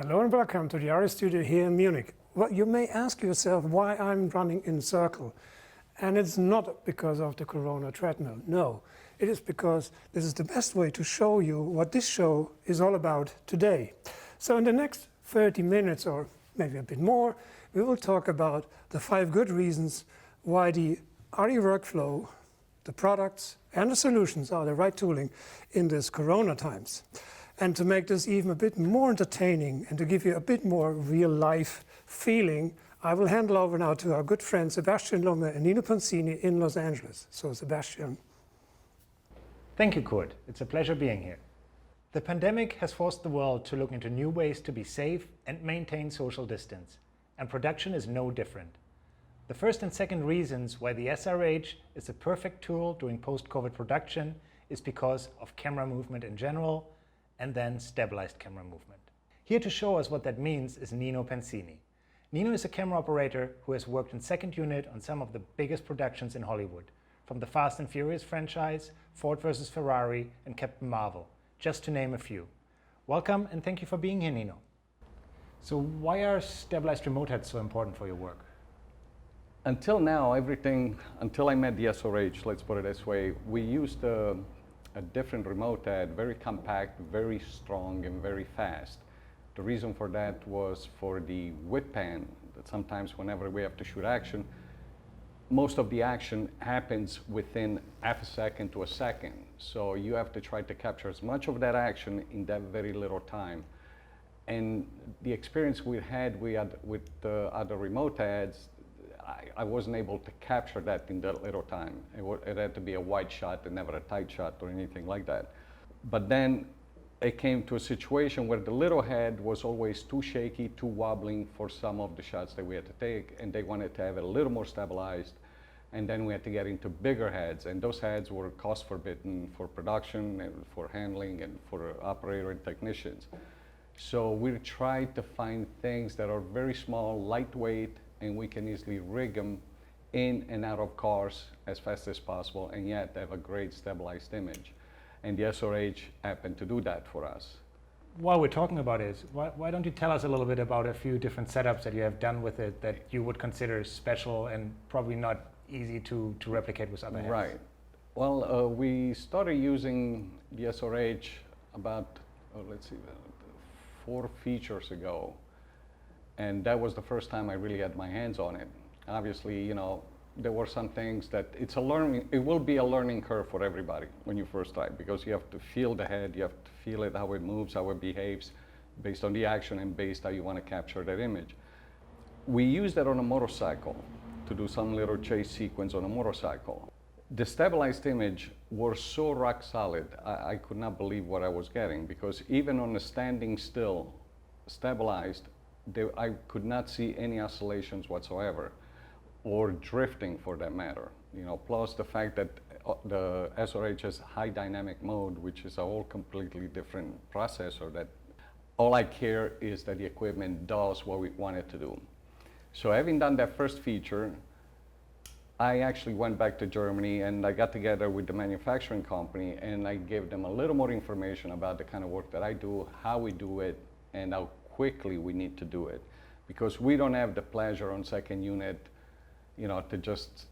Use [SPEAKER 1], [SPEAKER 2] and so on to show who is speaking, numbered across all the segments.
[SPEAKER 1] Hello and welcome to the ARRI studio here in Munich. Well, you may ask yourself why I'm running in circle. And it's not because of the Corona treadmill, no. It is because this is the best way to show you what this show is all about today. So in the next 30 minutes or maybe a bit more, we will talk about the 5 good reasons why the ARRI workflow, the products and the solutions are the right tooling in this Corona times. And to make this even a bit more entertaining and to give you a bit more real life feeling, I will hand over now to our good friends Sebastian Lunge and Nino Pansini in Los Angeles. So Sebastian.
[SPEAKER 2] Thank you, Kurt. It's a pleasure being here. The pandemic has forced the world to look into new ways to be safe and maintain social distance, and production is no different. The first and second reasons why the SRH is a perfect tool during post-COVID production is because of camera movement in general, and then stabilized camera movement. Here to show us what that means is Nino Pansini. Nino is a camera operator who has worked in second unit on some of the biggest productions in Hollywood, from the Fast and Furious franchise, Ford vs. Ferrari, and Captain Marvel, just to name a few. Welcome and thank you for being here, Nino. So why are stabilized remote heads so important for your work?
[SPEAKER 3] Until now, until I met the SRH, let's put it this way, we used a different remote head, very compact, very strong, and very fast. The reason for that was for the whip pan, that sometimes whenever we have to shoot action, most of the action happens within half a second to a second. So you have to try to capture as much of that action in that very little time. And the experience we had with the other remote heads, I wasn't able to capture that in that little time. It had to be a wide shot and never a tight shot or anything like that. But then it came to a situation where the little head was always too shaky, too wobbling for some of the shots that we had to take, and they wanted to have it a little more stabilized. And then we had to get into bigger heads, and those heads were cost forbidden for production and for handling and for operator and technicians. So we tried to find things that are very small, lightweight, and we can easily rig them in and out of cars as fast as possible and yet have a great stabilized image. And the SRH happened to do that for us.
[SPEAKER 2] While we're talking about it, why don't you tell us a little bit about a few different setups that you have done with it that you would consider special and probably not easy to replicate with other heads?
[SPEAKER 3] Right. Well, we started using the SRH about, 4 features ago. And that was the first time I really had my hands on it. Obviously, there were some things that it will be a learning curve for everybody when you first try, because you have to feel the head, you have to feel it, how it moves, how it behaves, based on the action and based how you want to capture that image. We used that on a motorcycle to do some little chase sequence on a motorcycle. The stabilized image was so rock solid, I could not believe what I was getting, because even on a standing still, stabilized, I could not see any oscillations whatsoever, or drifting for that matter. Plus the fact that the SRH has high dynamic mode, which is a whole completely different processor that all I care is that the equipment does what we want it to do. So having done that first feature, I actually went back to Germany and I got together with the manufacturing company and I gave them a little more information about the kind of work that I do, how we do it, and how quickly we need to do it, because we don't have the pleasure on second unit, to just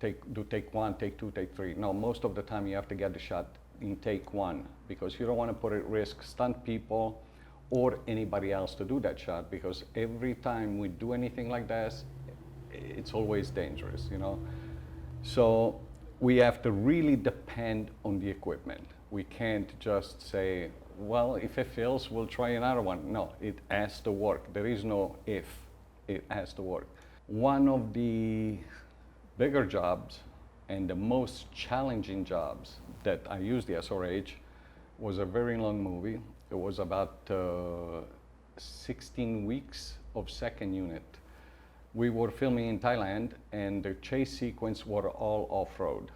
[SPEAKER 3] do take 1, take 2, take 3. No, most of the time you have to get the shot in take 1, because you don't want to put at risk stunt people or anybody else to do that shot, because every time we do anything like this, it's always dangerous, So we have to really depend on the equipment. We can't just say, well, if it fails, we'll try another one. No, it has to work. There is no if, it has to work. One of the bigger jobs and the most challenging jobs that I used the SRH was a very long movie. It was about 16 weeks of second unit. We were filming in Thailand and the chase sequence were all off-road.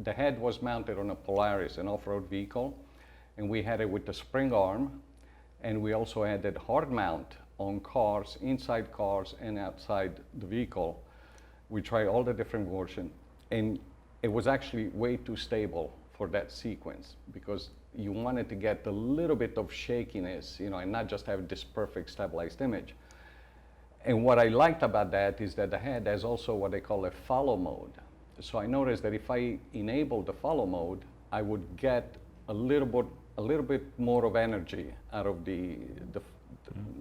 [SPEAKER 3] The head was mounted on a Polaris, an off-road vehicle, and we had it with the spring arm, and we also had that hard mount on cars, inside cars and outside the vehicle. We tried all the different versions, and it was actually way too stable for that sequence, because you wanted to get a little bit of shakiness, you know, and not just have this perfect stabilized image. And what I liked about that is that the head has also what they call a follow mode. So I noticed that if I enable the follow mode, I would get a little bit more of energy out of the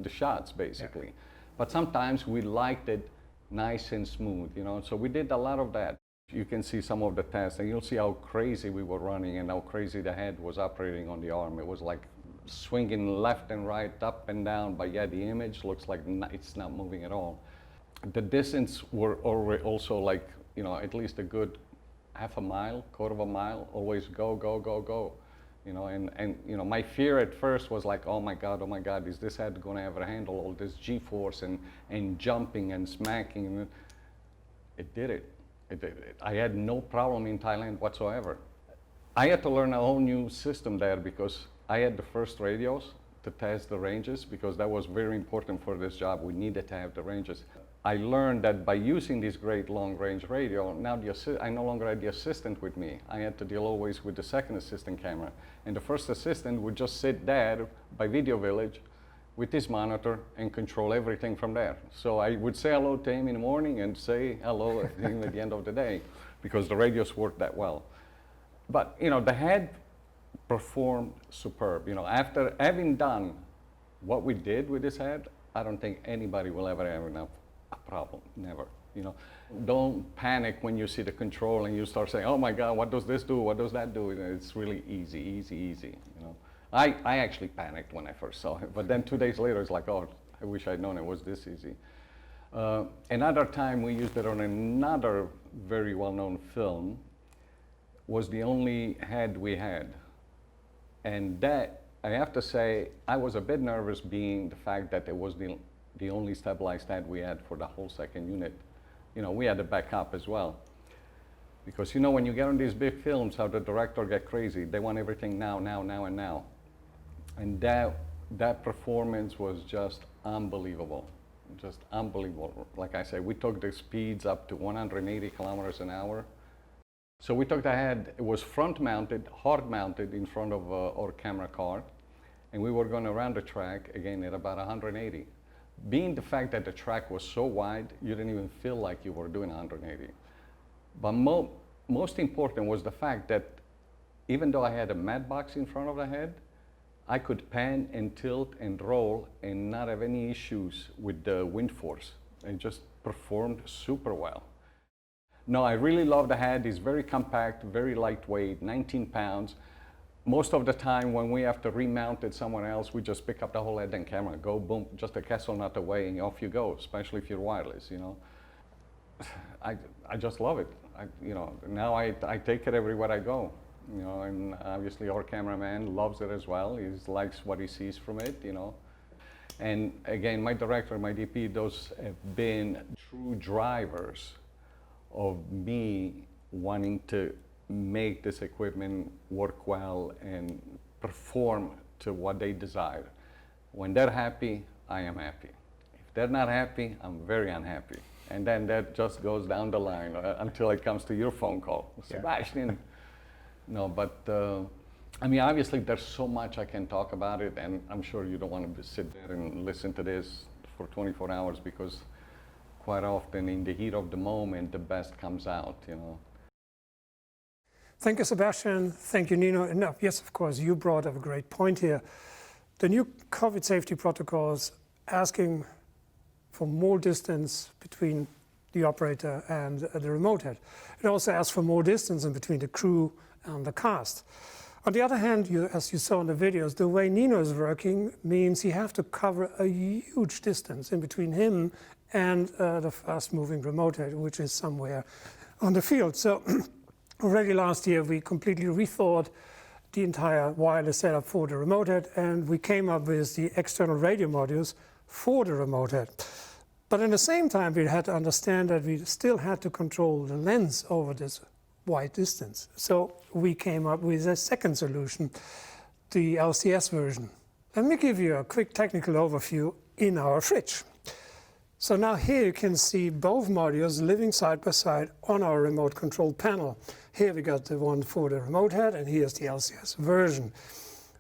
[SPEAKER 3] shots, basically. Yeah. But sometimes we liked it nice and smooth, you know, so we did a lot of that. You can see some of the tests, and you'll see how crazy we were running and how crazy the head was operating on the arm. It was like swinging left and right, up and down, but yeah, the image looks like it's not moving at all. The distance were also like, you know, at least a good half a mile, quarter of a mile, always go, go, go, go. You know, and you know, my fear at first was like, oh my God, is this head gonna ever handle all this G-force and jumping and smacking? It did it. I had no problem in Thailand whatsoever. I had to learn a whole new system there because I had the first radios to test the ranges because that was very important for this job. We needed to have the ranges. I learned that by using this great long-range radio, now I no longer had the assistant with me. I had to deal always with the second assistant camera. And the first assistant would just sit there by Video Village with his monitor and control everything from there. So I would say hello to him in the morning and say hello to him at the end of the day because the radios worked that well. But, you know, the head performed superb. You know, after having done what we did with this head, I don't think anybody will ever have enough a problem, never, you know. Don't panic when you see the control and you start saying, oh my God, what does this do, what does that do? It's really easy, you know. I actually panicked when I first saw it, but then 2 days later it's like, oh, I wish I'd known it was this easy. Another time we used it on another very well-known film was the only head we had. And that, I have to say, I was a bit nervous being the fact that it was the only stabilized head we had for the whole second unit. You know, we had to back up as well. Because you know, when you get on these big films, how the director get crazy, they want everything now, now, now, and now. And that performance was just unbelievable, just unbelievable. Like I said, we took the speeds up to 180 kilometers an hour. So we took the head, it was front mounted, hard mounted in front of our camera car, and we were going around the track again at about 180. Being the fact that the track was so wide, you didn't even feel like you were doing 180. But most important was the fact that even though I had a mat box in front of the head, I could pan and tilt and roll and not have any issues with the wind force. It just performed super well. No, I really love the head. It's very compact, very lightweight, 19 pounds. Most of the time when we have to remount it somewhere else, we just pick up the whole head and camera, go boom, just a castle nut away and off you go, especially if you're wireless, you know. I just love it. You know, now I take it everywhere I go, you know, and obviously our cameraman loves it as well. He likes what he sees from it, you know. And again, my director, my DP, those have been true drivers of me wanting to make this equipment work well and perform to what they desire. When they're happy, I am happy. If they're not happy, I'm very unhappy. And then that just goes down the line until it comes to your phone call. Yeah. Sebastian. No, but I mean, obviously there's so much I can talk about it, and I'm sure you don't want to sit there and listen to this for 24 hours because quite often in the heat of the moment, the best comes out, you know.
[SPEAKER 1] Thank you, Sebastian. Thank you, Nino. And yes, of course, you brought up a great point here. The new COVID safety protocols asking for more distance between the operator and the remote head. It also asks for more distance in between the crew and the cast. On the other hand, as you saw in the videos, the way Nino is working means he has to cover a huge distance in between him and the fast-moving remote head, which is somewhere on the field. So already last year, we completely rethought the entire wireless setup for the remote head, and we came up with the external radio modules for the remote head. But at the same time, we had to understand that we still had to control the lens over this wide distance. So we came up with a second solution, the LCS version. Let me give you a quick technical overview in our fridge. So now here you can see both modules living side by side on our remote control panel. Here we got the one for the remote head, and here's the LCS version.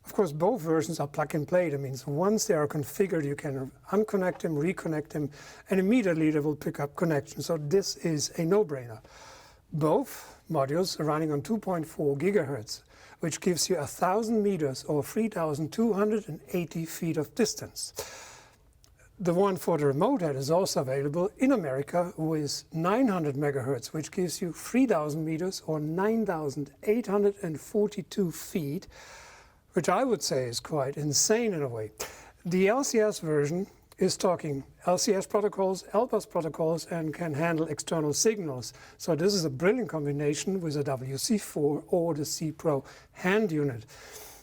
[SPEAKER 1] Of course, both versions are plug and play. That means once they are configured, you can unconnect them, reconnect them, and immediately they will pick up connection. So this is a no-brainer. Both modules are running on 2.4 gigahertz, which gives you 1,000 meters or 3,280 feet of distance. The one for the remote head is also available in America with 900 megahertz, which gives you 3,000 meters or 9,842 feet, which I would say is quite insane in a way. The LCS version is talking LCS protocols, LBus protocols, and can handle external signals. So this is a brilliant combination with a WC4 or the C Pro hand unit.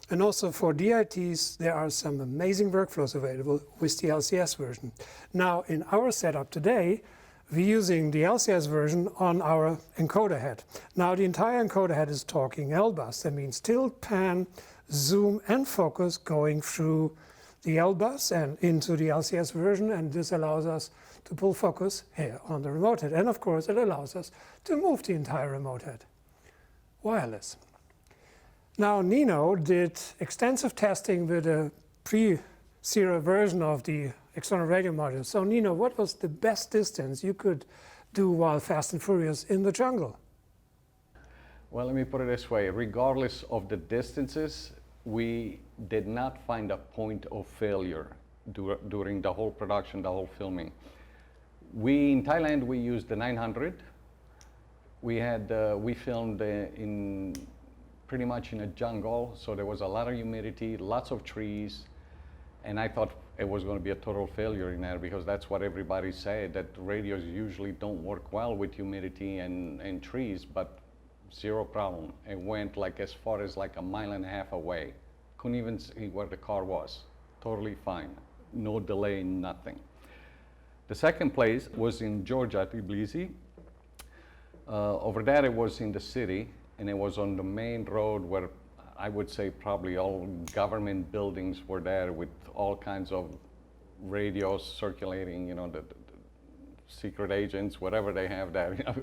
[SPEAKER 1] And also for DITs, there are some amazing workflows available with the LCS version. Now, in our setup today, we're using the LCS version on our encoder head. Now, the entire encoder head is talking LBus. That means tilt, pan, zoom, and focus going through the LBus and into the LCS version, and this allows us to pull focus here on the remote head. And of course, it allows us to move the entire remote head wireless. Now, Nino did extensive testing with a pre-serial version of the external radio module. So Nino, what was the best distance you could do while fast and furious in the jungle?
[SPEAKER 3] Well, let me put it this way. Regardless of the distances, we did not find a point of failure during the whole production, the whole filming. In Thailand, we used the 900. We filmed in pretty much in a jungle, so there was a lot of humidity, lots of trees, and I thought it was going to be a total failure in there because that's what everybody said, that radios usually don't work well with humidity and trees, but zero problem. It went like as far as like a mile and a half away. Couldn't even see where the car was. Totally fine. No delay, nothing. The second place was in Georgia, Tbilisi. Over there it was in the city, and it was on the main road where I would say probably all government buildings were there with all kinds of radios circulating, you know, the secret agents, whatever they have there. You know.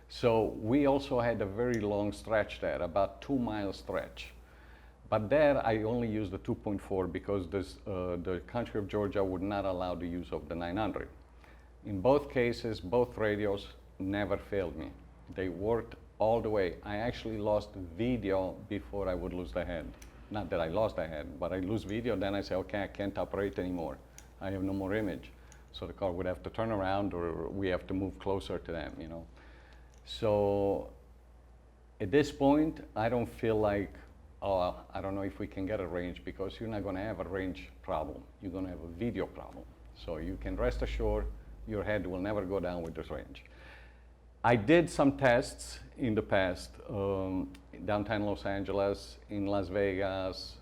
[SPEAKER 3] So we also had a very long stretch there, about 2-mile stretch. But there I only used the 2.4 because the country of Georgia would not allow the use of the 900. In both cases, both radios never failed me. They worked all the way. I actually lost video before I would lose the head. Not that I lost the head, but I lose video, then I say, okay, I can't operate anymore. I have no more image. So the car would have to turn around or we have to move closer to them, you know. So at this point, I don't feel like, oh, I don't know if we can get a range, because you're not gonna have a range problem. You're gonna have a video problem. So you can rest assured your head will never go down with this range. I did some tests in the past, downtown Los Angeles, in Las Vegas,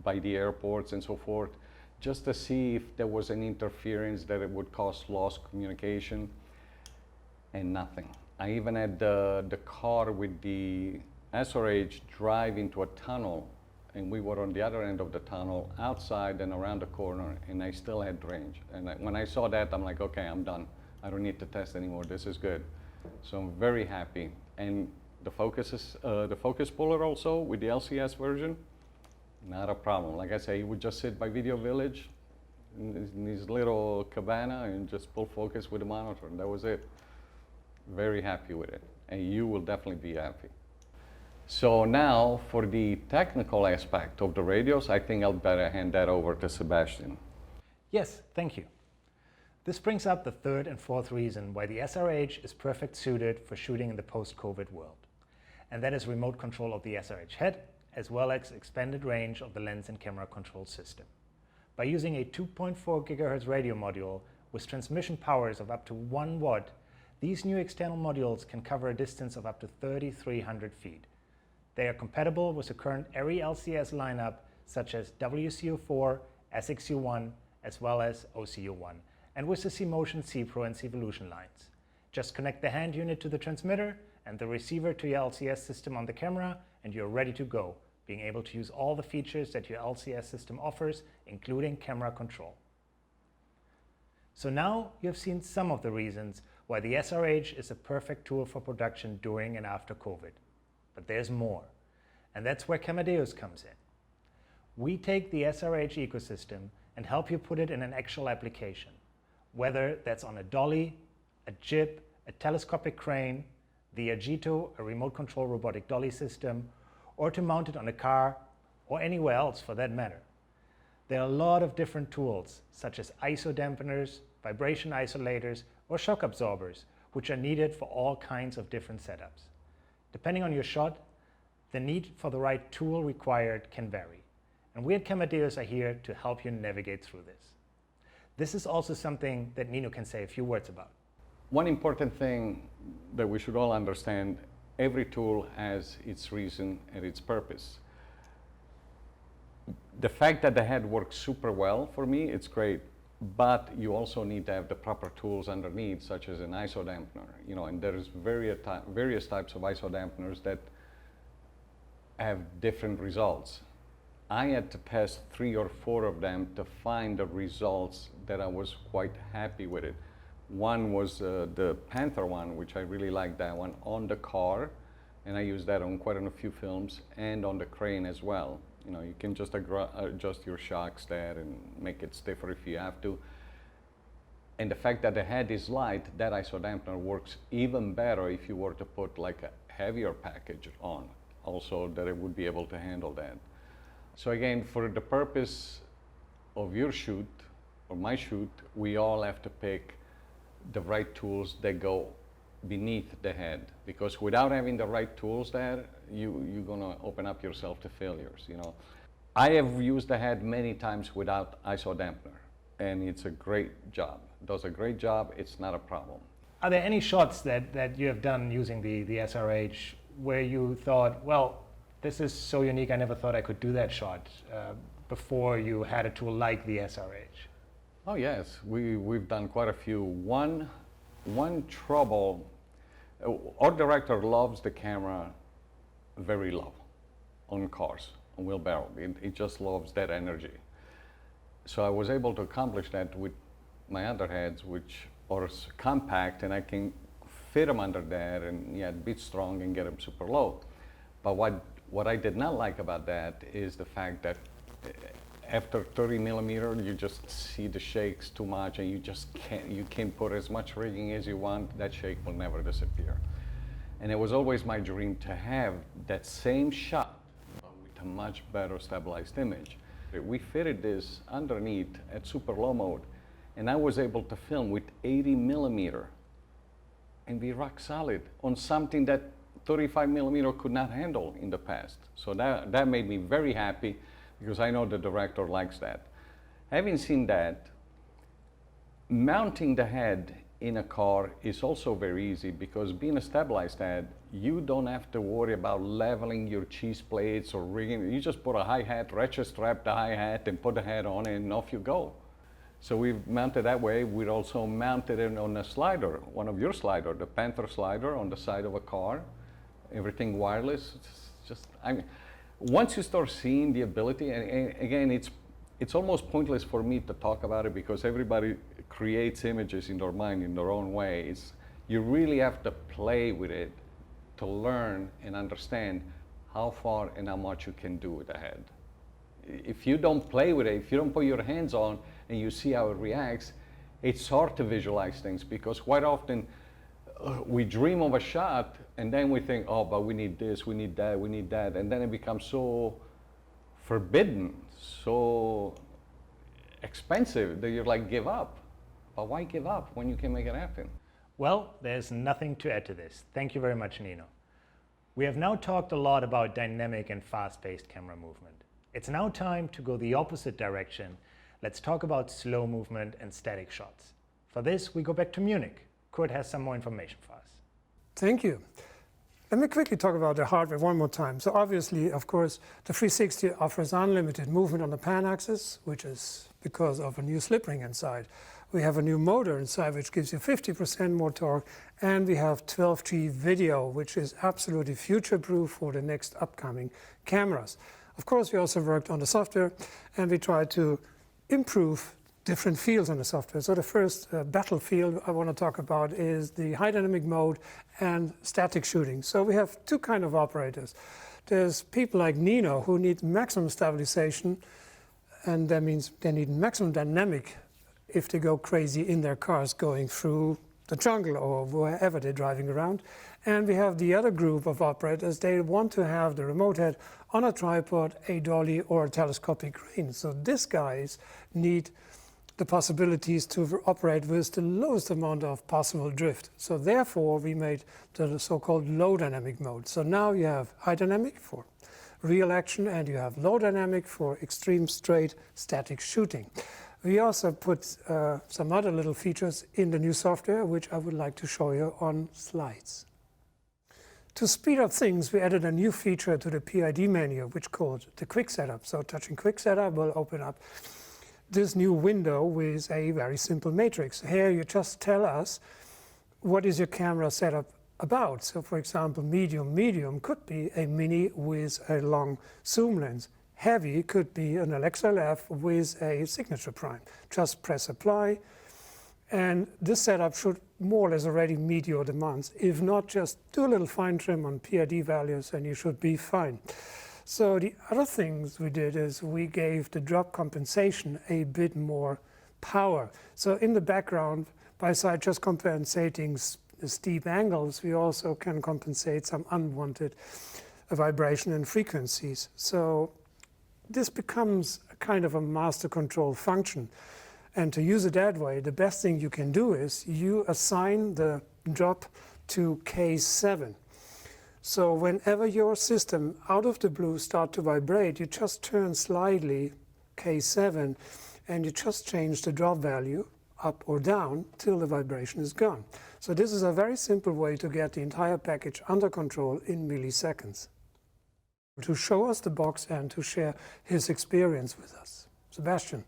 [SPEAKER 3] by the airports and so forth, just to see if there was an interference that it would cause lost communication, and nothing. I even had the car with the SRH drive into a tunnel, and we were on the other end of the tunnel, outside and around the corner, and I still had range. And when I saw that, I'm like, okay, I'm done. I don't need to test anymore. This is good. So I'm very happy. And the focus puller also with the LCS version, not a problem. Like I say, he would just sit by Video Village in his little cabana and just pull focus with the monitor, and that was it. Very happy with it, and you will definitely be happy. So now for the technical aspect of the radios, I think I'll better hand that over to Sebastian.
[SPEAKER 2] Yes, thank you. This brings up the third and fourth reason why the SRH is perfect suited for shooting in the post-COVID world. And that is remote control of the SRH head, as well as expanded range of the lens and camera control system. By using a 2.4 GHz radio module with transmission powers of up to 1 watt, these new external modules can cover a distance of up to 3,300 feet. They are compatible with the current ARRI-LCS lineup, such as WCU4, SXU1, as well as OCU1, and with the C-Motion, C-Pro, and C-Volution lines. Just connect the hand unit to the transmitter and the receiver to your LCS system on the camera, and you're ready to go, being able to use all the features that your LCS system offers, including camera control. So now you have seen some of the reasons why the SRH is a perfect tool for production during and after COVID. But there's more. And that's where Camadeus comes in. We take the SRH ecosystem and help you put it in an actual application, whether that's on a dolly, a jib, a telescopic crane, the Agito, a remote control robotic dolly system, or to mount it on a car, or anywhere else for that matter. There are a lot of different tools, such as ISO dampeners, vibration isolators, or shock absorbers, which are needed for all kinds of different setups. Depending on your shot, the need for the right tool required can vary. And we at Camadeus are here to help you navigate through this. This is also something that Nino can say a few words about.
[SPEAKER 3] One important thing that we should all understand, every tool has its reason and its purpose. The fact that the head works super well for me, it's great, but you also need to have the proper tools underneath, such as an ISO dampener, and there's various types of ISO dampeners that have different results. I had to test 3 or 4 of them to find the results that I was quite happy with it. One was the Panther one, which I really like that one, on the car, and I use that on quite a few films, and on the crane as well. You can just adjust your shocks there and make it stiffer if you have to. And the fact that the head is light, that ISO dampener works even better if you were to put like a heavier package on, also that it would be able to handle that. So again, for the purpose of your shoot, or my shoot, we all have to pick the right tools that go beneath the head, because without having the right tools there, you're gonna open up yourself to failures. I have used the head many times without ISO dampener, and it's a great job. It does a great job. It's not a problem.
[SPEAKER 2] Are there any shots that you have done using the SRH where you thought, well, this is so unique, I never thought I could do that shot, before you had a tool like the SRH?
[SPEAKER 3] Oh yes, we've done quite a few. One trouble, our director loves the camera very low on cars, on wheelbarrow. He just loves that energy. So I was able to accomplish that with my other heads, which are compact, and I can fit them under there and be strong and get them super low. But what I did not like about that is the fact that after 30 millimeter, you just see the shakes too much, and you can't put as much rigging as you want. That shake will never disappear. And it was always my dream to have that same shot, but with a much better stabilized image. We fitted this underneath at super low mode, and I was able to film with 80 millimeter and be rock solid on something that 35 millimeter could not handle in the past. So that made me very happy, because I know the director likes that. Having seen that, mounting the head in a car is also very easy, because being a stabilized head, you don't have to worry about leveling your cheese plates or rigging. You just put a hi-hat, ratchet strap the hi-hat, and put the head on, and off you go. So we've mounted that way. We'd also mounted it on a slider, one of your slider, the Panther slider on the side of a car. Everything wireless. Once you start seeing the ability, and again, it's almost pointless for me to talk about it, because everybody creates images in their mind in their own way. You really have to play with it to learn and understand how far and how much you can do with the head. If you don't play with it, if you don't put your hands on and you see how it reacts, it's hard to visualize things, because quite often we dream of a shot and then we think, oh, but we need this, we need that, we need that, and then it becomes so forbidden, so expensive that you're like, give up. But why give up when you can make it happen?
[SPEAKER 2] Well, there's nothing to add to this. Thank you very much, Nino. We have now talked a lot about dynamic and fast-paced camera movement. It's now time to go the opposite direction. Let's talk about slow movement and static shots. For this, we go back to Munich. Kurt has some more information for us.
[SPEAKER 1] Thank you. Let me quickly talk about the hardware one more time. So obviously, of course, the 360 offers unlimited movement on the pan axis, which is because of a new slip ring inside. We have a new motor inside, which gives you 50% more torque, and we have 12G video, which is absolutely future-proof for the next upcoming cameras. Of course, we also worked on the software, and we tried to improve different fields in the software. So the first battlefield I want to talk about is the high dynamic mode and static shooting. So we have two kind of operators. There's people like Nino who need maximum stabilization, and that means they need maximum dynamic if they go crazy in their cars going through the jungle or wherever they're driving around. And we have the other group of operators, they want to have the remote head on a tripod, a dolly, or a telescopic crane. So these guys need the possibilities to operate with the lowest amount of possible drift. So therefore we made the so-called low dynamic mode. So now you have high dynamic for real action and you have low dynamic for extreme straight static shooting. We also put some other little features in the new software which I would like to show you on slides. To speed up things, we added a new feature to the PID menu which called the quick setup. So touching quick setup will open up this new window with a very simple matrix. Here you just tell us what is your camera setup about. So for example, medium could be a mini with a long zoom lens. Heavy could be an LXLF with a signature prime. Just press apply, and this setup should more or less already meet your demands. If not, just do a little fine trim on PID values and you should be fine. So the other things we did is we gave the drop compensation a bit more power. So in the background, besides just compensating the steep angles, we also can compensate some unwanted vibration and frequencies. So this becomes a kind of a master control function. And to use it that way, the best thing you can do is you assign the drop to K7. So whenever your system out of the blue start to vibrate, you just turn slightly K7 and you just change the drop value up or down till the vibration is gone. So this is a very simple way to get the entire package under control in milliseconds. To show us the box and to share his experience with us. Sebastian.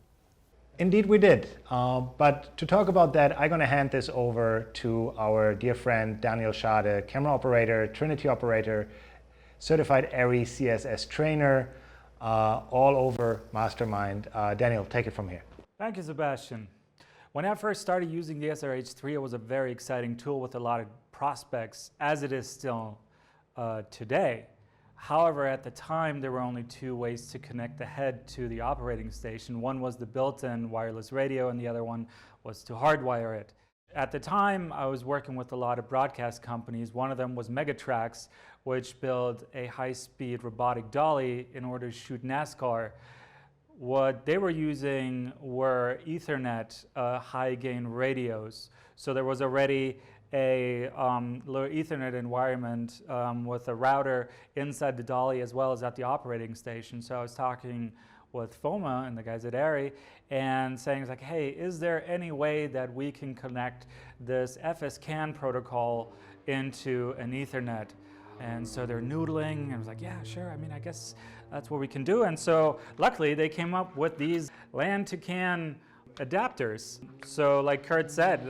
[SPEAKER 2] Indeed we did, but to talk about that, I'm going to hand this over to our dear friend Daniel Schade, camera operator, Trinity operator, certified ARRI CSS trainer, all over mastermind. Daniel, take it from here.
[SPEAKER 4] Thank you, Sebastian. When I first started using the SRH-3, it was a very exciting tool with a lot of prospects, as it is still today. However, at the time, there were only two ways to connect the head to the operating station. One was the built-in wireless radio, and the other one was to hardwire it. At the time, I was working with a lot of broadcast companies. One of them was Megatrax, which built a high-speed robotic dolly in order to shoot NASCAR. What they were using were Ethernet high-gain radios. So there was already a low Ethernet environment with a router inside the dolly as well as at the operating station. So I was talking with FOMA and the guys at ARRI and saying like, hey, is there any way that we can connect this FSCAN protocol into an Ethernet? And so they're noodling and I was like, yeah, sure, I mean, I guess that's what we can do. And so luckily they came up with these LAN to CAN adapters. So like Kurt said,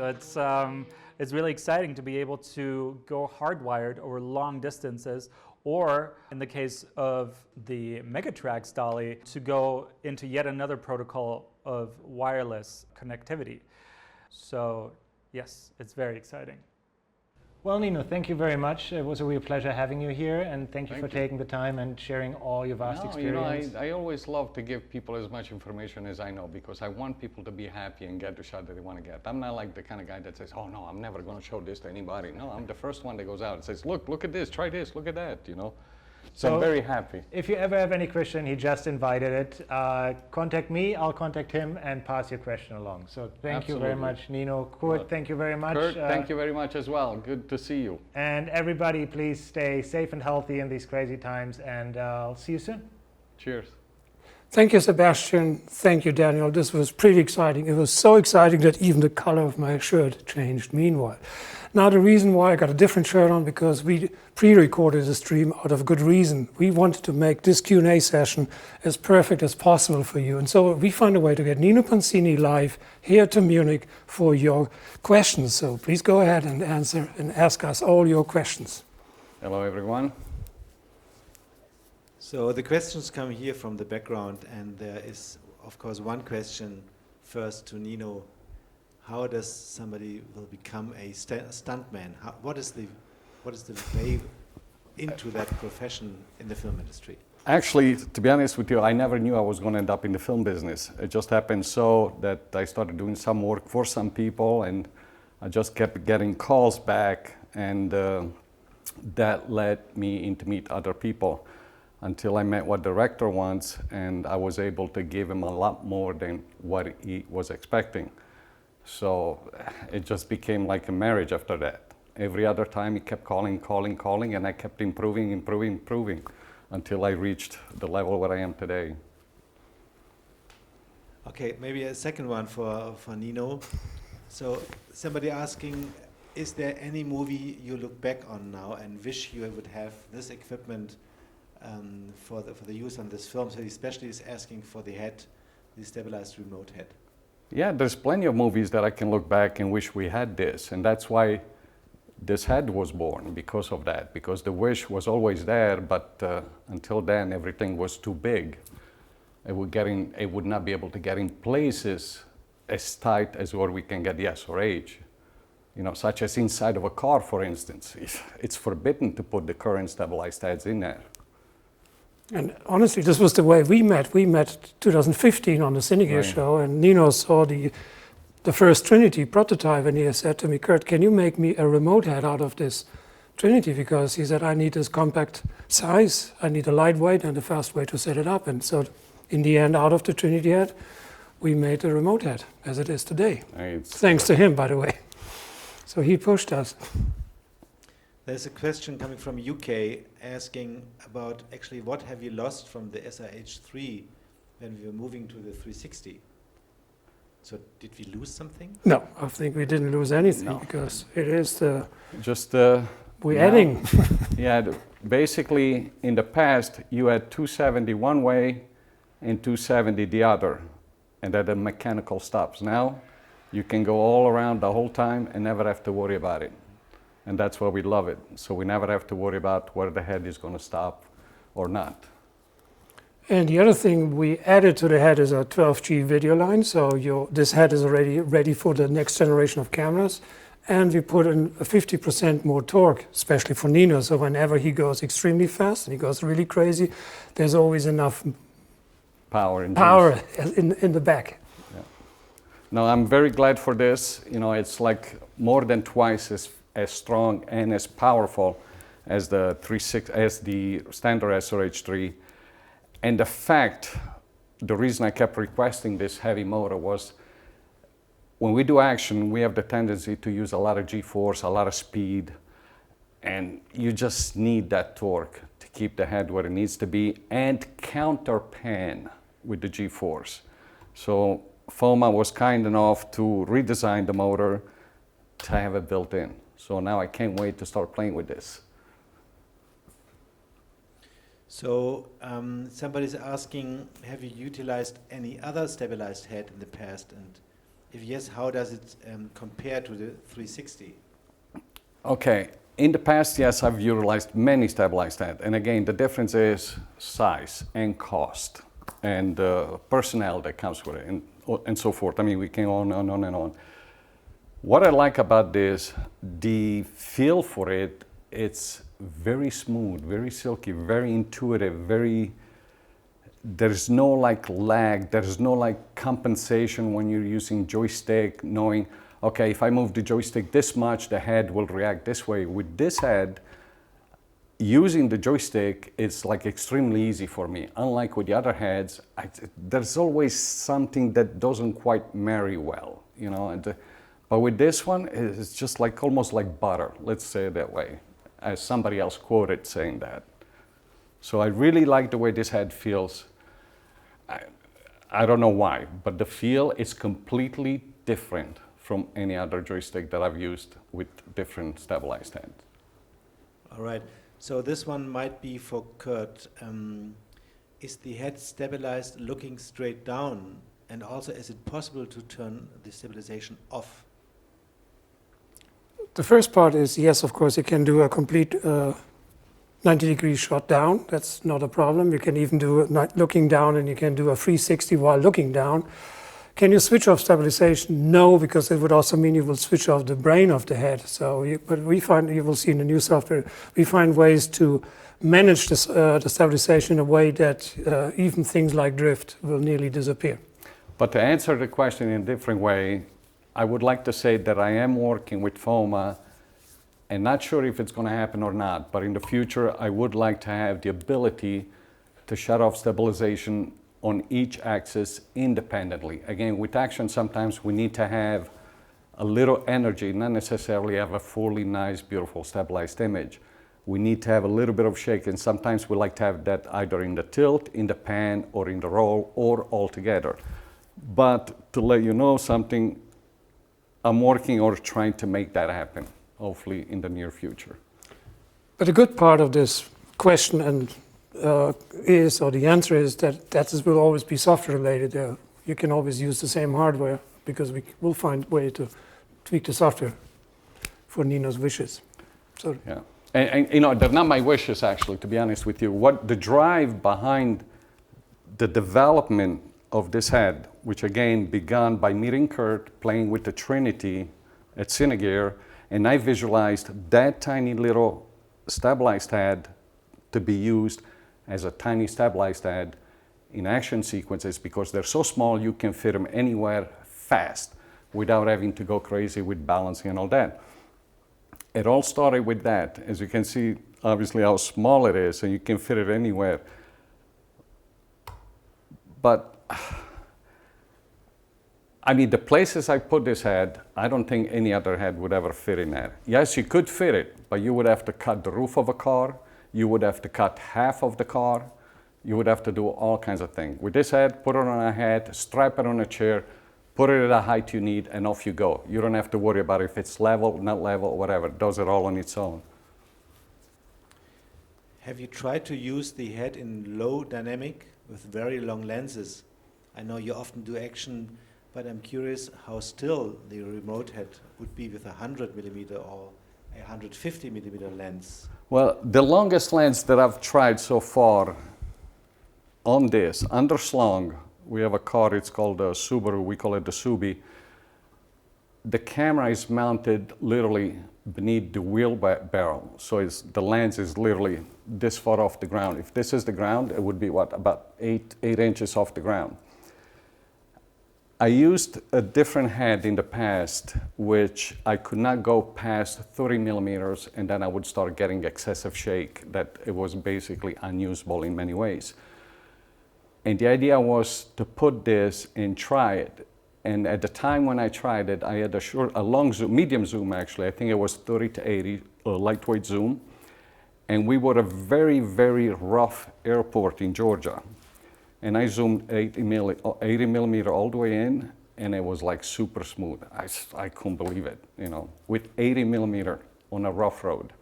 [SPEAKER 4] it's really exciting to be able to go hardwired over long distances, or in the case of the Megatrax dolly, to go into yet another protocol of wireless connectivity. So yes, it's very exciting.
[SPEAKER 2] Well, Nino, thank you very much. It was a real pleasure having you here, and thank you for taking the time and sharing all your vast experience.
[SPEAKER 3] You know, I always love to give people as much information as I know, because I want people to be happy and get the shot that they want to get. I'm not like the kind of guy that says, oh no, I'm never going to show this to anybody. No, I'm the first one that goes out and says, look at this, try this, look at that, you know. So I'm very happy.
[SPEAKER 2] If you ever have any question, he just invited it. Contact me, I'll contact him and pass your question along. So thank you very much, Nino. Kurt, thank you very much.
[SPEAKER 3] Kurt, thank you very much as well. Good to see you.
[SPEAKER 2] And everybody, please stay safe and healthy in these crazy times, and I'll see you soon.
[SPEAKER 3] Cheers.
[SPEAKER 1] Thank you, Sebastian. Thank you, Daniel. This was pretty exciting. It was so exciting that even the color of my shirt changed meanwhile. Now, the reason why I got a different shirt on, because we pre-recorded the stream out of good reason. We wanted to make this Q&A session as perfect as possible for you. And so we found a way to get Nino Pansini live here to Munich for your questions. So please go ahead and answer and ask us all your questions.
[SPEAKER 3] Hello, everyone.
[SPEAKER 5] So the questions come here from the background, and there is, of course, one question first to Nino. How does somebody will become a stuntman? What is the way into that profession in the film industry?
[SPEAKER 3] Actually, to be honest with you, I never knew I was going to end up in the film business. It just happened so that I started doing some work for some people, and I just kept getting calls back, and that led me in to meet other people until I met what the director wants, and I was able to give him a lot more than what he was expecting. So it just became like a marriage after that. Every other time he kept calling, and I kept improving until I reached the level where I am today.
[SPEAKER 5] Okay, maybe a second one for Nino. So somebody asking, is there any movie you look back on now and wish you would have this equipment for the use on this film? So especially is asking for the head, the stabilized remote head.
[SPEAKER 3] Yeah, there's plenty of movies that I can look back and wish we had this, and that's why this head was born, because of that, because the wish was always there, but until then everything was too big. It would not be able to get in places as tight as what we can get the SRH. You know, such as inside of a car, for instance. It's forbidden to put the current stabilized heads in there.
[SPEAKER 1] And honestly, this was the way we met. We met 2015 on the Syndicate
[SPEAKER 3] Right.
[SPEAKER 1] show, and Nino saw the first Trinity prototype, and he said to me, Kurt, can you make me a remote head out of this Trinity? Because he said, I need this compact size, I need a lightweight and a fast way to set it up. And so in the end, out of the Trinity head, we made a remote head as it is today. Thanks to him, by the way. So he pushed us.
[SPEAKER 5] There's a question coming from UK asking about actually what have you lost from the SRH-3 when we were moving to the 360? So did we lose something?
[SPEAKER 1] No, I think we didn't lose anything,
[SPEAKER 3] No.
[SPEAKER 1] because it is the,
[SPEAKER 3] Just
[SPEAKER 1] we're adding.
[SPEAKER 3] Yeah, basically in the past you had 270 one way and 270 the other, and that the mechanical stops. Now you can go all around the whole time and never have to worry about it. And that's why we love it. So we never have to worry about where the head is going to stop or not.
[SPEAKER 1] And the other thing we added to the head is a 12G video line. So this head is already ready for the next generation of cameras. And we put in a 50% more torque, especially for Nino. So whenever he goes extremely fast and he goes really crazy, there's always enough
[SPEAKER 3] Power and
[SPEAKER 1] power
[SPEAKER 3] juice.
[SPEAKER 1] in the back.
[SPEAKER 3] Yeah. No, I'm very glad for this. You know, it's like more than twice as strong and as powerful as the standard SRH-3. And the reason I kept requesting this heavy motor was when we do action, we have the tendency to use a lot of G-force, a lot of speed, and you just need that torque to keep the head where it needs to be and counter pan with the G-force. So FOMA was kind enough to redesign the motor to have it built in. So now I can't wait to start playing with this.
[SPEAKER 5] So somebody's asking, have you utilized any other stabilized head in the past? And if yes, how does it compare to the 360?
[SPEAKER 3] Okay, in the past, yes, I've utilized many stabilized heads. And again, the difference is size and cost and personnel that comes with it and so forth. I mean, we can go on and on. What I like about this, the feel for it, it's very smooth, very silky, very intuitive, there's no like lag, there's no like compensation when you're using joystick, knowing, okay, if I move the joystick this much, the head will react this way. With this head, using the joystick is like extremely easy for me. Unlike with the other heads, there's always something that doesn't quite marry well, you know. But with this one, it's just like almost like butter, let's say it that way, as somebody else quoted saying that. So I really like the way this head feels. I don't know why, but the feel is completely different from any other joystick that I've used with different stabilized heads.
[SPEAKER 5] All right, so this one might be for Kurt. Is the head stabilized looking straight down? And also, is it possible to turn the stabilization off?
[SPEAKER 1] The first part is, yes, of course, you can do a complete 90-degree shot down. That's not a problem. You can even do looking down, and you can do a 360 while looking down. Can you switch off stabilization? No, because it would also mean you will switch off the brain of the head. So, but we find, you will see in the new software, we find ways to manage this, the stabilization in a way that even things like drift will nearly disappear.
[SPEAKER 3] But to answer the question in a different way, I would like to say that I am working with FOMA and not sure if it's going to happen or not, but in the future I would like to have the ability to shut off stabilization on each axis independently. Again, with action sometimes we need to have a little energy, not necessarily have a fully nice, beautiful stabilized image. We need to have a little bit of shake, and sometimes we like to have that either in the tilt, in the pan, or in the roll, or all together. But to let you know something, I'm working or trying to make that happen, hopefully in the near future.
[SPEAKER 1] But a good part of this question and the answer is that will always be software related. You can always use the same hardware because we will find a way to tweak the software for Nino's wishes. So
[SPEAKER 3] yeah, and you know, they're not my wishes actually, to be honest with you. What the drive behind the development of this head, which again began by meeting Curt, playing with the Trinity at Cinegear, and I visualized that tiny little stabilized head to be used as a tiny stabilized head in action sequences because they're so small you can fit them anywhere fast without having to go crazy with balancing and all that. It all started with that. As you can see, obviously how small it is, and you can fit it anywhere. But I mean, the places I put this head, I don't think any other head would ever fit in there. Yes, you could fit it, but you would have to cut the roof of a car. You would have to cut half of the car. You would have to do all kinds of things. With this head, put it on a head, strap it on a chair, put it at the height you need, and off you go. You don't have to worry about if it's level, not level, whatever. It does it all on its own.
[SPEAKER 5] Have you tried to use the head in low dynamic with very long lenses? I know you often do action, but I'm curious how still the remote head would be with a 100 millimeter or a 150 millimeter lens.
[SPEAKER 3] Well, the longest lens that I've tried so far on this, underslung, we have a car, it's called a Subaru, we call it the Subi. The camera is mounted literally beneath the wheel barrel. So the lens is literally this far off the ground. If this is the ground, it would be what, about 8 inches off the ground. I used a different head in the past, which I could not go past 30 millimeters, and then I would start getting excessive shake that it was basically unusable in many ways. And the idea was to put this and try it. And at the time when I tried it, I had a long zoom, medium zoom actually. I think it was 30 to 80, lightweight zoom. And we were at a very, very rough airport in Georgia. And I zoomed 80 millimeter all the way in, and it was like super smooth. I couldn't believe it, you know, with 80 millimeter on a rough road.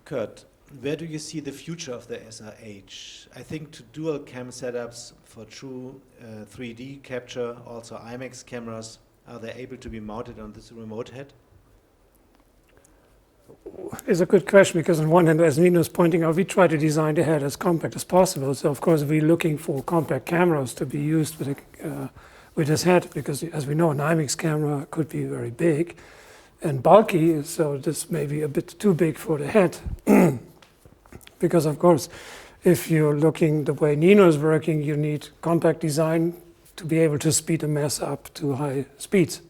[SPEAKER 5] Curt, where do you see the future of the SRH? I think to dual cam setups for true 3D capture, also IMAX cameras, are they able to be mounted on this remote head?
[SPEAKER 1] It's a good question because on one hand, as Nino's pointing out, we try to design the head as compact as possible. So of course we're looking for compact cameras to be used with this head because as we know, an IMAX camera could be very big and bulky, so this may be a bit too big for the head. Because of course, if you're looking the way Nino is working, you need compact design to be able to speed a mess up to high speeds.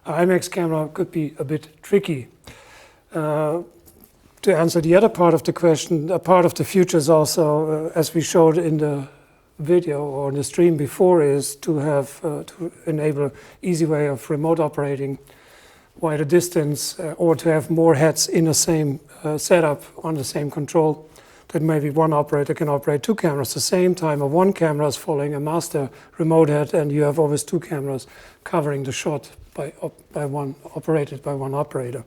[SPEAKER 1] An IMAX camera could be a bit tricky. To answer the other part of the question, a part of the future is also, as we showed in the video or in the stream before, is to have to enable easy way of remote operating wider distance or to have more heads in the same setup on the same control. That maybe one operator can operate 2 cameras at the same time, or one camera is following a master remote head, and you have always 2 cameras covering the shot operated by one operator.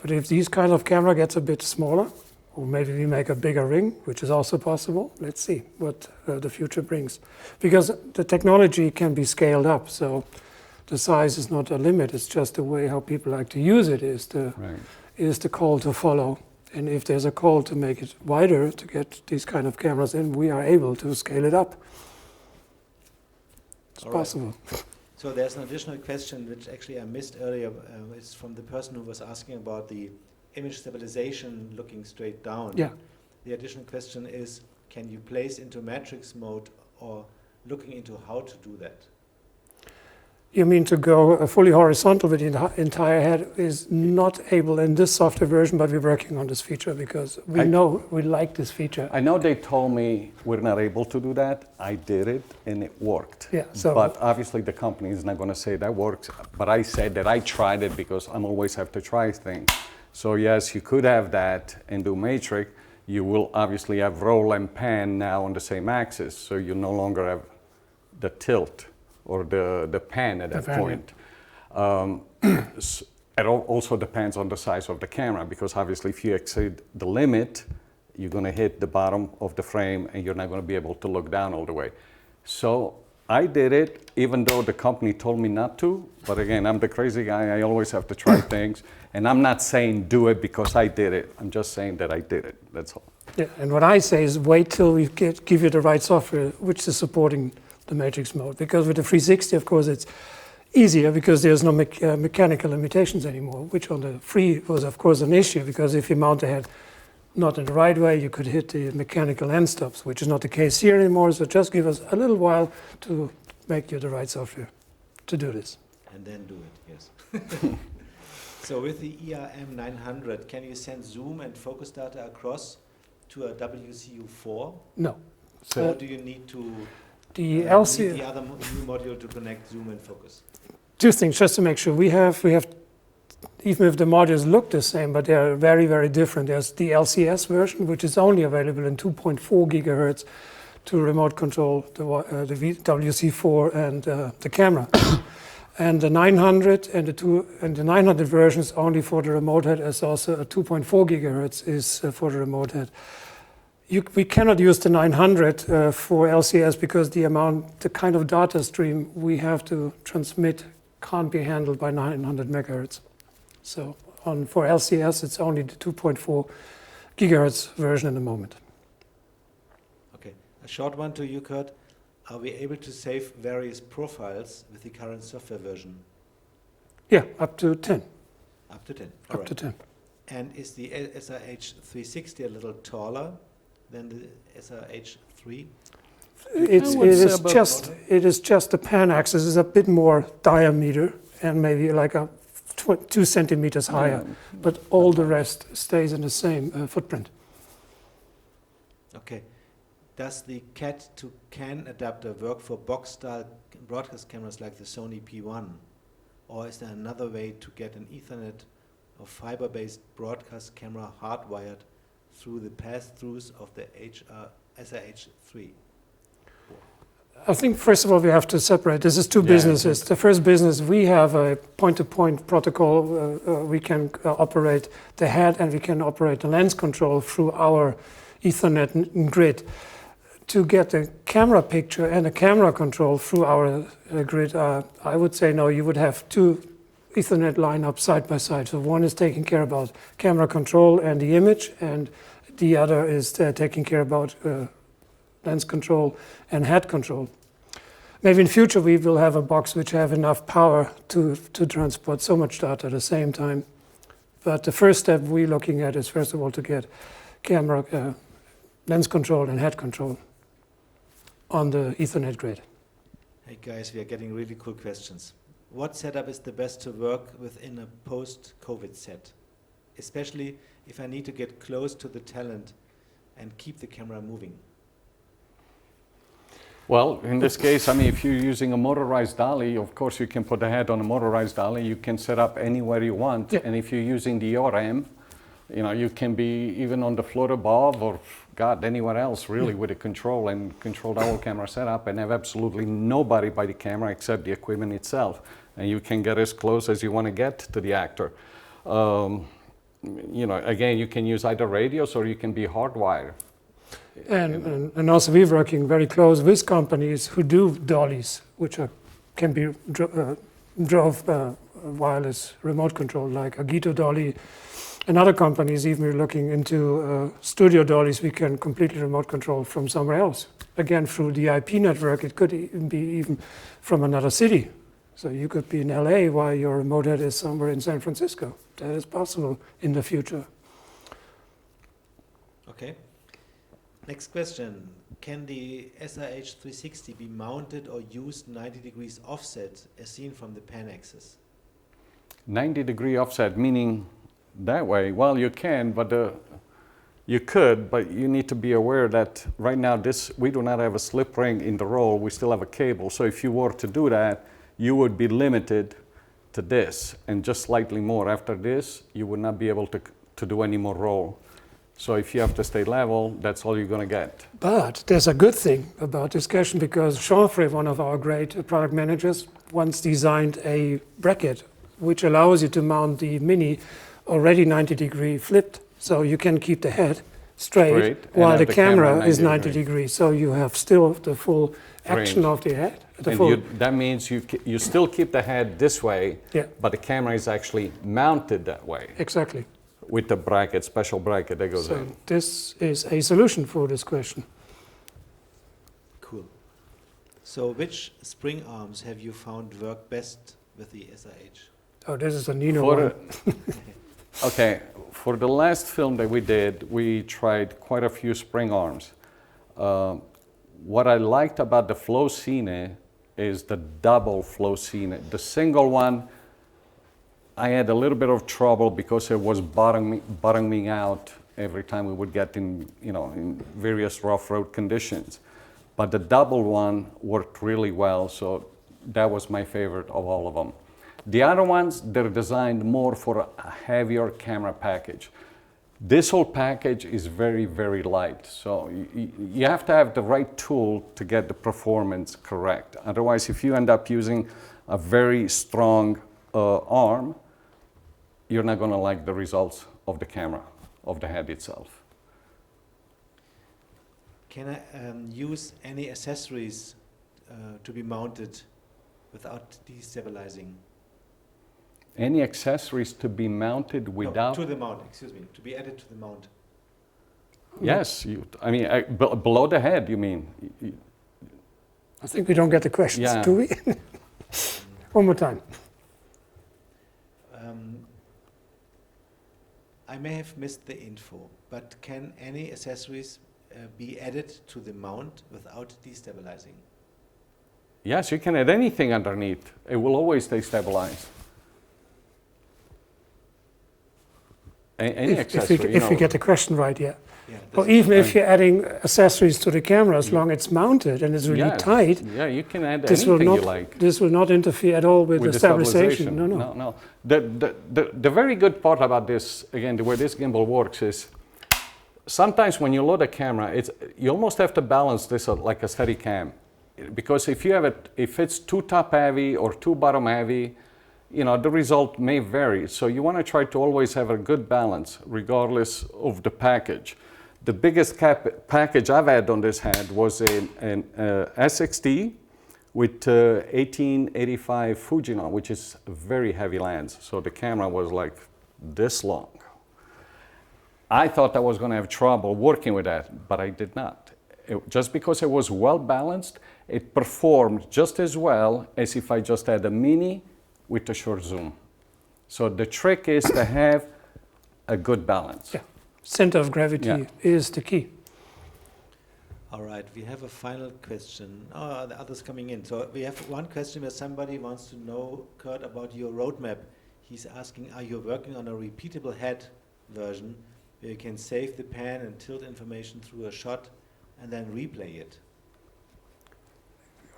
[SPEAKER 1] But if these kind of camera gets a bit smaller, or maybe we make a bigger ring, which is also possible, let's see what the future brings. Because the technology can be scaled up, so the size is not a limit, it's just the way how people like to use it is the call to follow. And if there's a call to make it wider, to get these kind of cameras in, we are able to scale it up. It's
[SPEAKER 5] All right.
[SPEAKER 1] possible.
[SPEAKER 5] So there's an additional question which actually I missed earlier. It's from the person who was asking about the image stabilization looking straight down.
[SPEAKER 1] Yeah.
[SPEAKER 5] The additional question is, can you place into matrix mode, or looking into how to do that?
[SPEAKER 1] You mean to go fully horizontal with the entire head is not able in this software version, but we're working on this feature because we know we like this feature.
[SPEAKER 3] I know they told me we're not able to do that. I did it and it worked.
[SPEAKER 1] Yeah, so
[SPEAKER 3] but obviously the company is not going to say that works. But I said that I tried it because I'm always have to try things. So yes, you could have that and do matrix. You will obviously have roll and pan now on the same axis. So you no longer have the tilt or the pan at that point. It also depends on the size of the camera, because obviously if you exceed the limit, you're going to hit the bottom of the frame and you're not going to be able to look down all the way. So I did it, even though the company told me not to. But again, I'm the crazy guy. I always have to try things. And I'm not saying do it because I did it. I'm just saying that I did it. That's all.
[SPEAKER 1] Yeah, and what I say is wait till we give you the right software which is supporting the matrix mode. Because with the 360, of course, it's easier because there's no mechanical limitations anymore, which on the free was, of course, an issue, because if you mount the head not in the right way, you could hit the mechanical end stops, which is not the case here anymore. So just give us a little while to make you the right software to do this.
[SPEAKER 5] And then do it, yes. So with the ERM-900, can you send zoom and focus data across to a WCU4?
[SPEAKER 1] No.
[SPEAKER 5] Or do you need to
[SPEAKER 1] The
[SPEAKER 5] need
[SPEAKER 1] LCS.
[SPEAKER 5] the other new module to connect zoom and focus?
[SPEAKER 1] Two things just to make sure. We have, even if the modules look the same, but they are very, very different. There's the LCS version, which is only available in 2.4 gigahertz to remote control the WC4 and the camera. And the 900 and the 900 version is only for the remote head, as also a 2.4 gigahertz is for the remote head. We cannot use the 900 for LCS because the kind of data stream we have to transmit can't be handled by 900 megahertz. So for LCS, it's only the 2.4 gigahertz version at the moment.
[SPEAKER 5] Okay, a short one to you, Kurt. Are we able to save various profiles with the current software version?
[SPEAKER 1] Yeah, up to 10.
[SPEAKER 5] Up to 10.
[SPEAKER 1] Up
[SPEAKER 5] All
[SPEAKER 1] to 10.
[SPEAKER 5] And is the SRH-360 a little taller than the SRH-3?
[SPEAKER 1] It is just the pan axis is a bit more diameter and maybe like 2 centimeters higher, but all the rest stays in the same footprint.
[SPEAKER 5] Okay. Does the CAT to CAN adapter work for box-style broadcast cameras like the Sony P1? Or is there another way to get an Ethernet or fiber-based broadcast camera hardwired through the pass-throughs of the SRH-3?
[SPEAKER 1] I think, first of all, we have to separate. This is two businesses. The first business, we have a point-to-point protocol. We can operate the head and we can operate the lens control through our Ethernet grid. To get a camera picture and a camera control through our grid, I would say no, you would have two Ethernet lineups side by side. So one is taking care about camera control and the image, and the other is taking care about lens control and head control. Maybe in future we will have a box which have enough power to transport so much data at the same time. But the first step we're looking at is, first of all, to get camera, lens control and head control on the Ethernet grid.
[SPEAKER 5] Hey guys, we are getting really cool questions. What setup is the best to work within a post-COVID set? Especially if I need to get close to the talent and keep the camera moving.
[SPEAKER 3] Well, in this case, I mean, if you're using a motorized dolly, of course you can put the head on a motorized dolly. You can set up anywhere you want. Yeah. And if you're using the ERM, you can be even on the floor above or, God, anywhere else really with a control and control the whole camera setup and have absolutely nobody by the camera except the equipment itself. And you can get as close as you want to get to the actor. Again, you can use either radios or you can be hardwired.
[SPEAKER 1] And also we're working very close with companies who do dollies, which can be drove wireless remote control, like Agito dolly And other companies even are looking into studio dollies we can completely remote control from somewhere else. Again, through the IP network, it could even be from another city. So you could be in LA while your remote head is somewhere in San Francisco. That is possible in the future.
[SPEAKER 5] Okay. Next question. Can the SRH-360 be mounted or used 90 degrees offset as seen from the pan axis?
[SPEAKER 3] 90-degree offset, meaning that way? Well, you can, but you could, but you need to be aware that right now we do not have a slip ring in the roll. We still have a cable. So if you were to do that, you would be limited to this and just slightly more. After this, you would not be able to do any more roll. So if you have to stay level, that's all you're going to get.
[SPEAKER 1] But there's a good thing about this question, because Jean-Fré, one of our great product managers, once designed a bracket which allows you to mount the Mini already 90-degree flipped. So you can keep the head straight while the camera is 90 degrees. So you have still the full action of the head.
[SPEAKER 3] That means you still keep the head this way,
[SPEAKER 1] yeah,
[SPEAKER 3] but the camera is actually mounted that way.
[SPEAKER 1] Exactly.
[SPEAKER 3] With the bracket, special bracket that goes in.
[SPEAKER 1] So this is a solution for this question.
[SPEAKER 5] Cool. So which spring arms have you found work best with the SRH?
[SPEAKER 1] Oh, this is a Nino one.
[SPEAKER 3] Okay, for the last film that we did, we tried quite a few spring arms. What I liked about the Flowcine is the double Flowcine. The single one, I had a little bit of trouble because it was bottoming out every time we would get in various rough road conditions. But the double one worked really well, so that was my favorite of all of them. The other ones, they're designed more for a heavier camera package. This whole package is very, very light, so you have to have the right tool to get the performance correct. Otherwise, if you end up using a very strong arm, you're not going to like the results of the camera, of the head itself.
[SPEAKER 5] Can I use any accessories to be mounted without destabilizing?
[SPEAKER 3] Any accessories to be mounted without?
[SPEAKER 5] No, to the mount, excuse me, to be added to the mount.
[SPEAKER 3] Yes, below the head, you mean?
[SPEAKER 1] I think we don't get the questions,
[SPEAKER 3] yeah.
[SPEAKER 1] do we? One more time.
[SPEAKER 5] I may have missed the info, but can any accessories be added to the mount without destabilizing?
[SPEAKER 3] Yes, you can add anything underneath. It will always stay stabilized. Any accessory.
[SPEAKER 1] If we get the question right, yeah.
[SPEAKER 5] Yeah,
[SPEAKER 1] or even if you're adding accessories to the camera, as long as it's mounted and it's really tight,
[SPEAKER 3] yeah, you can add anything you like.
[SPEAKER 1] This will not interfere at all with the stabilization.
[SPEAKER 3] No. The very good part about this, again, the way this gimbal works is, sometimes when you load a camera, you almost have to balance this like a steady cam, because if it's too top heavy or too bottom heavy, the result may vary. So you want to try to always have a good balance, regardless of the package. The biggest package I've had on this head was an SXT with 1885 Fujinon, which is a very heavy lens. So the camera was like this long. I thought I was going to have trouble working with that, but I did not. Just because it was well balanced, it performed just as well as if I just had a Mini with a short zoom. So the trick is to have a good balance.
[SPEAKER 1] Yeah. Center of gravity is the key.
[SPEAKER 5] All right, we have a final question. Oh, the others coming in. So we have one question where somebody wants to know, Kurt, about your roadmap. He's asking, are you working on a repeatable head version where you can save the pan and tilt information through a shot and then replay it?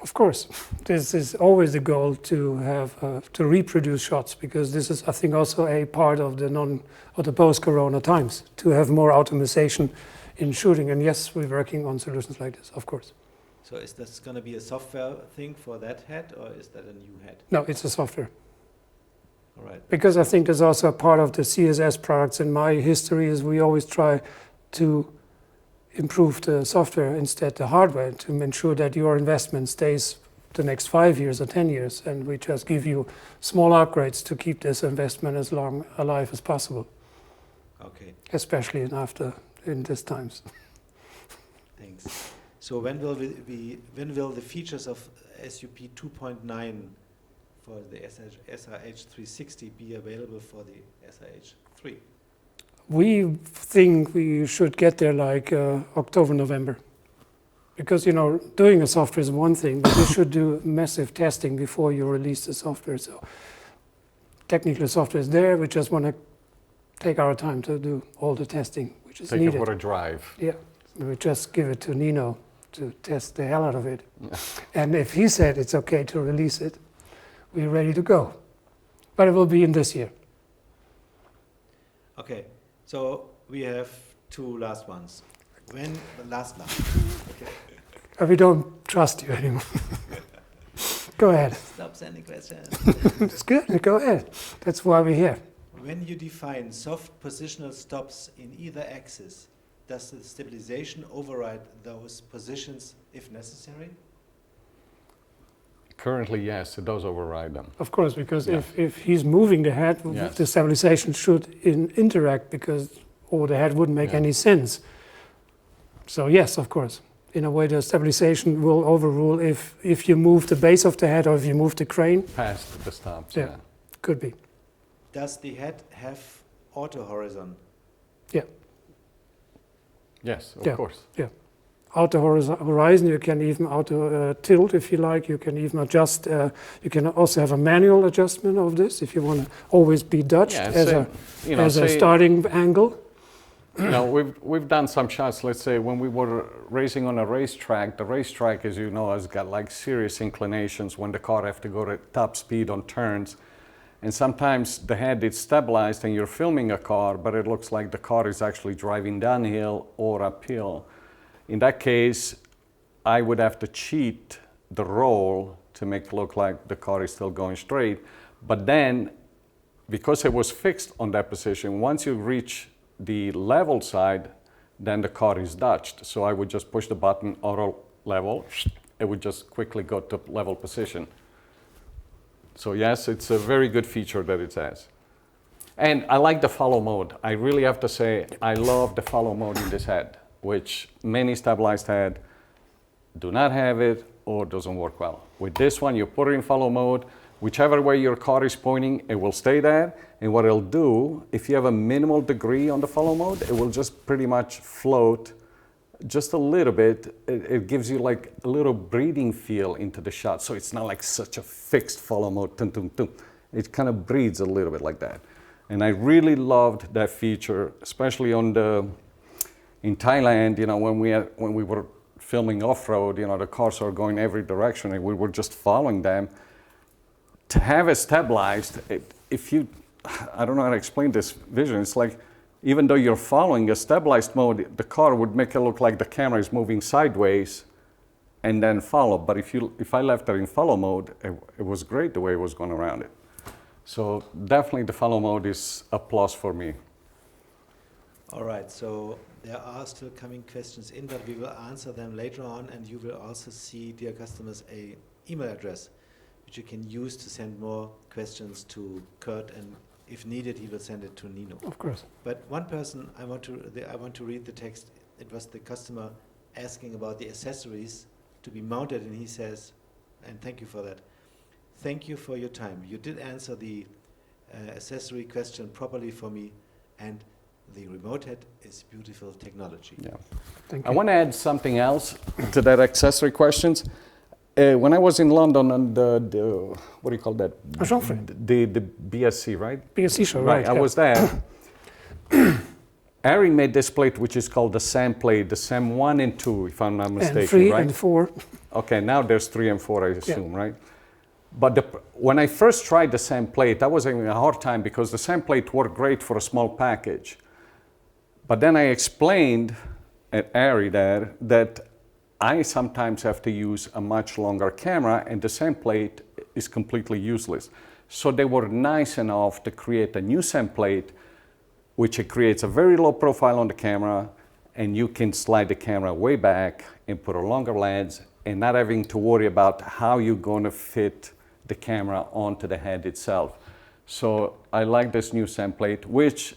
[SPEAKER 1] Of course, this is always the goal, to have to reproduce shots, because this is, I think, also a part of the post-corona times, to have more automation in shooting. And yes, we're working on solutions like this, of course.
[SPEAKER 5] So is this going to be a software thing for that head, or is that a new head?
[SPEAKER 1] No, it's a software.
[SPEAKER 5] All right.
[SPEAKER 1] Because I think there's also a part of the CSS products in my history is we always try to improve the software instead the hardware, to ensure that your investment stays the next 5 years or 10 years, and we just give you small upgrades to keep this investment as long alive as possible.
[SPEAKER 5] Okay,
[SPEAKER 1] especially in these times.
[SPEAKER 5] thanks. So when will the features of SUP 2.9 for the SRH-360 be available for the SRH-3?
[SPEAKER 1] We think we should get there like October, November. Because, you know, doing a software is one thing, but you should do massive testing before you release the software. So technically the software is there, we just want to take our time to do all the testing which is needed.
[SPEAKER 3] Take it for a drive.
[SPEAKER 1] Yeah, we just give it to Nino to test the hell out of it. And if he said it's okay to release it, we're ready to go. But it will be in this year.
[SPEAKER 5] Okay, so we have two last ones. When the last? Okay.
[SPEAKER 1] We don't trust you anymore. Go ahead.
[SPEAKER 5] Stop sending questions.
[SPEAKER 1] It's good, go ahead. That's why we're here.
[SPEAKER 5] When you define soft positional stops in either axis, does the stabilization override those positions if necessary?
[SPEAKER 3] Currently, yes, it does override them.
[SPEAKER 1] Of course, because
[SPEAKER 3] Yeah.
[SPEAKER 1] if he's moving the head,
[SPEAKER 3] Yes.
[SPEAKER 1] the stabilization should interact, because or the head wouldn't make
[SPEAKER 3] Yeah.
[SPEAKER 1] any sense. So yes, of course. In a way, the stabilization will overrule if you move the base of the head or if you move the crane.
[SPEAKER 3] Past the stops,
[SPEAKER 1] Yeah. Could be.
[SPEAKER 5] Does the head have auto horizon?
[SPEAKER 3] Yes, of
[SPEAKER 1] Yeah.
[SPEAKER 3] course.
[SPEAKER 1] Auto horizon, you can even auto tilt if you like. You can even adjust. You can also have a manual adjustment of this if you want to always be Dutched
[SPEAKER 3] Yeah,
[SPEAKER 1] as,
[SPEAKER 3] say,
[SPEAKER 1] a starting angle.
[SPEAKER 3] You know, we've done some shots. Let's say when we were racing on a racetrack, the racetrack, as you know, has got like serious inclinations when the car have to go at top speed on turns. And sometimes the head is stabilized and you're filming a car, but it looks like the car is actually driving downhill or uphill. In that case, I would have to cheat the roll to make it look like the car is still going straight. But then, because it was fixed on that position, once you reach the level side, then the car is Dutched. So I would just push the button, auto level, it would just quickly go to level position. So yes, it's a very good feature that it has. And I like the follow mode. I really have to say, I love the follow mode in this head, which many stabilized head do not have it or doesn't work well. With this one, you put it in follow mode, whichever way your car is pointing, it will stay there. And what it'll do, if you have a minimal degree on the follow mode, it will just pretty much float just a little bit. It gives you like a little breathing feel into the shot. So it's not like such a fixed follow mode. Tum, tum, tum. It kind of breathes a little bit like that. And I really loved that feature, especially in Thailand, you know, when we were filming off-road, you know, the cars are going every direction and we were just following them. To have it stabilized, I don't know how to explain this vision. It's like, even though you're following a stabilized mode, the car would make it look like the camera is moving sideways and then follow. But if I left it in follow mode, it was great the way it was going around it. So definitely the follow mode is a plus for me.
[SPEAKER 5] All right, so there are still coming questions in, but we will answer them later on, and you will also see, dear customers, an email address which you can use to send more questions to Kurt, and if needed, he will send it to Nino.
[SPEAKER 1] Of course.
[SPEAKER 5] But one person, I want to read the text. It was the customer asking about the accessories to be mounted, and he says, and thank you for that. Thank you for your time. You did answer the accessory question properly for me, and the remote head is beautiful technology.
[SPEAKER 3] Yeah.
[SPEAKER 1] Thank
[SPEAKER 3] I
[SPEAKER 1] you.
[SPEAKER 3] want to add something else to that accessory questions. When I was in London on the what do you call that?
[SPEAKER 1] Joffrey.
[SPEAKER 3] The BSC, right?
[SPEAKER 1] BSC show, right?
[SPEAKER 3] I was there. ARRI made this plate, which is called the SAM plate, the SAM 1 and 2, if I'm not mistaken,
[SPEAKER 1] and 3
[SPEAKER 3] right?
[SPEAKER 1] and 4.
[SPEAKER 3] Okay, now there's 3 and 4, I assume, right? But when I first tried the SAM plate, I was having a hard time because the SAM plate worked great for a small package. But then I explained at ARRI there that I sometimes have to use a much longer camera and the SAM plate is completely useless. So they were nice enough to create a new SAM plate, which it creates a very low profile on the camera, and you can slide the camera way back and put a longer lens and not having to worry about how you're going to fit the camera onto the head itself. So I like this new SAM plate, which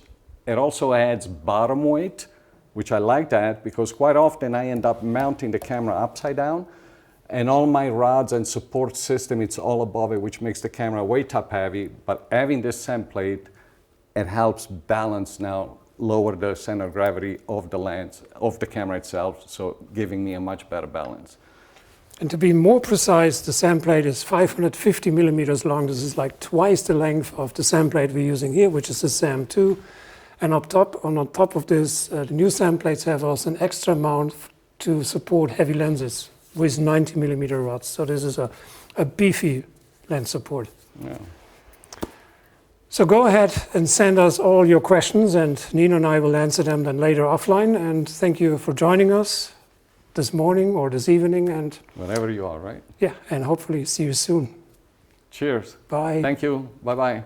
[SPEAKER 3] It also adds bottom weight, which I like that because quite often I end up mounting the camera upside down, and all my rods and support system, it's all above it, which makes the camera way top heavy. But having this sand plate, it helps balance now, lower the center of gravity of the lens, of the camera itself, so giving me a much better balance.
[SPEAKER 1] And to be more precise, the sand plate is 550 millimeters long. This is like twice the length of the sand plate we're using here, which is the SAM2. And on top of this, the new sand plates have also an extra mount to support heavy lenses with 90 millimeter rods. So this is a beefy lens support.
[SPEAKER 3] Yeah.
[SPEAKER 1] So go ahead and send us all your questions, and Nino and I will answer them then later offline. And thank you for joining us this morning or this evening. And
[SPEAKER 3] Whenever you are, right?
[SPEAKER 1] yeah, and hopefully see you soon.
[SPEAKER 3] Cheers.
[SPEAKER 1] Bye.
[SPEAKER 3] Thank you. Bye-bye.